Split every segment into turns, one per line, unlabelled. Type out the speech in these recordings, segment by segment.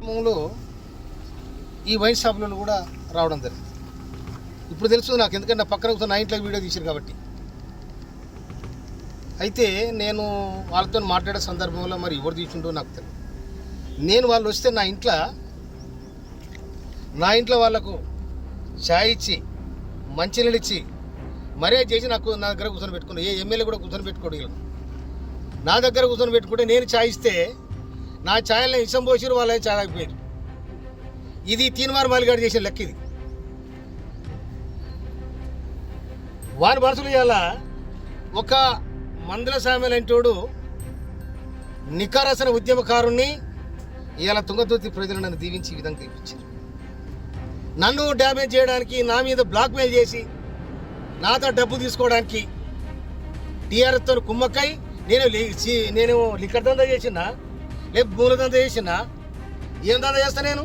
క్రమంలో ఈ వైన్ షాపులను కూడా రావడం జరిగింది. ఇప్పుడు తెలుసు నాకు, ఎందుకంటే నా పక్కన కూర్చొని నా ఇంట్లో వీడియో తీశారు కాబట్టి. అయితే నేను వాళ్ళతో మాట్లాడే సందర్భంలో మరి ఎవరు తీసుంటో నాకు తెలియదు. నేను వాళ్ళు వస్తే నా ఇంట్లో వాళ్ళకు ఛాయ్ ఇచ్చి మంచినీళ్ళు ఇచ్చి మరే చేసి నా దగ్గర కూర్చొని పెట్టుకున్నాను. ఏ ఎమ్మెల్యే కూడా కూర్చొని పెట్టుకోడు. నా దగ్గర కూర్చొని పెట్టుకుంటే నేను ఛాయ్ ఇస్తే నా ఛాయల్ని ఇష్టం పోసిరు, వాళ్ళని ఛాయ్ ఆగిపోయారు. ఇది తీన్మార్ మాలిగాడు చేసిన లెక్క. ఇది వారి మనసులు ఇవాళ ఒక మందుల సామె లాంటోడు నికారసన ఉద్యమకారుణ్ణి ఇవాళ తుంగతుర్తి ప్రజలు నన్ను దీవించి ఈ విధంగా తీపించారు. నన్ను డ్యామేజ్ చేయడానికి, నా మీద బ్లాక్మెయిల్ చేసి నాతో డబ్బు తీసుకోవడానికి టీఆర్ఎస్తో కుమ్మక్కై నేను లిక్కర్ దందా చేసినా, లేక మూల దందా చేసినా, ఏం దందా చేస్తా నేను?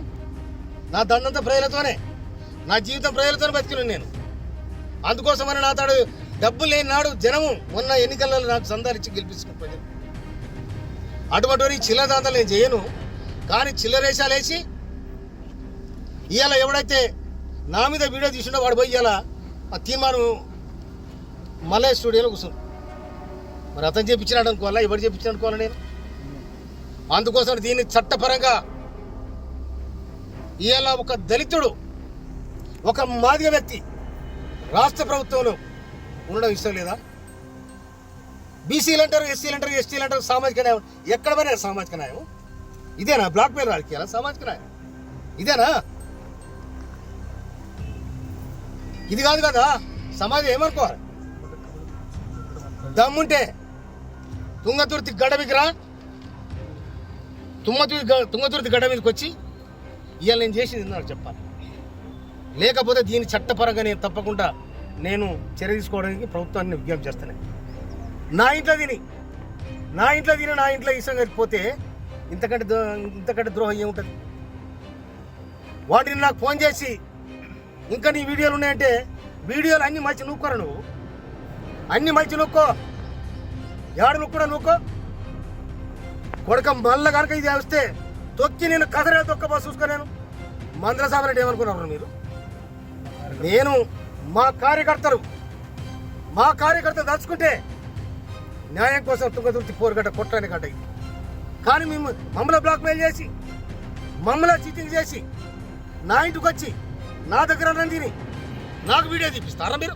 నా దందంతా ప్రజలతోనే, నా జీవితం ప్రజలతోనే బతికినాను నేను. అందుకోసమని నాతాడు డబ్బు లేని నాడు జనము మొన్న ఎన్నికలలో నాకు సందాలిచ్చి గెలిపించుకున్న ప్రజలు. అటువంటి చిల్లర దందాలు నేను చేయను. కానీ చిల్లరేషాలు వేసి ఇవాళ ఎవడైతే నా మీద వీడియో తీసుండో వాడు పోయి ఇవాళ ఆ తీర్మానం మలయ స్టూడియోలో కూర్చున్నాడు. మరి అతను చేయించినాడు అనుకోవాలా, ఎవరు చేయించాడు అనుకోవాలా నేను? అందుకోసం దీన్ని చట్టపరంగా ఇవాళ ఒక దళితుడు, ఒక మాదిగ వ్యక్తి రాష్ట్ర ప్రభుత్వంలో ఉండడం ఇష్టం లేదా? బీసీలు అంటారు, ఎస్సీలు అంటారు, ఎస్టీలు అంటారు, సామాజిక న్యాయం. ఎక్కడ పోయినా సామాజిక న్యాయం ఇదేనా? బ్లాక్ మెయిల్ రాజకీయాలా సామాజిక న్యాయం ఇదేనా? ఇది కాదు కదా. సమాజం ఏమనుకోవాలి? దమ్ముంటే తుంగతుర్తి గడ్డ మీదకి రా, తుంగతుర్తి గడ్డ మీదకి వచ్చి ఇవాళ నేను చేసింది నాకు చెప్పాలి. లేకపోతే దీని చట్టపరంగా నేను తప్పకుండా చర్య తీసుకోవడానికి ప్రభుత్వాన్ని విజ్ఞప్తి చేస్తాను. నా ఇంట్లో తిని నా ఇంట్లో ఇష్టం కలిగిపోతే ఇంతకంటే ద్రోహం ఏముంటుంది? వాటిని నాకు ఫోన్ చేసి ఇంకా నీ వీడియోలు ఉన్నాయంటే, వీడియోలు అన్ని మంచి నూక్కోరా, నువ్వు అన్ని మంచి నూక్కో, ఏడు నూక్కుడా నూక్కో కొడక. మళ్ళా కనుక ఇది వస్తే తొక్కి నేను కసరే తొక్క చూసుకో. నేను మందల సాబరెడ్డి ఏమనుకున్నారు మీరు? నేను మా కార్యకర్తలు దలుచుకుంటే న్యాయం కోసం తుంగతుర్తి పోరుగడ్డ కొట్టని గడ్డ ఇది. కానీ మమ్మల్ని బ్లాక్మెయిల్ చేసి, మమ్మల్ని చీటింగ్ చేసి, నా ఇంటికి వచ్చి నా దగ్గర తిని నాకు వీడియో తీపిస్తారా మీరు?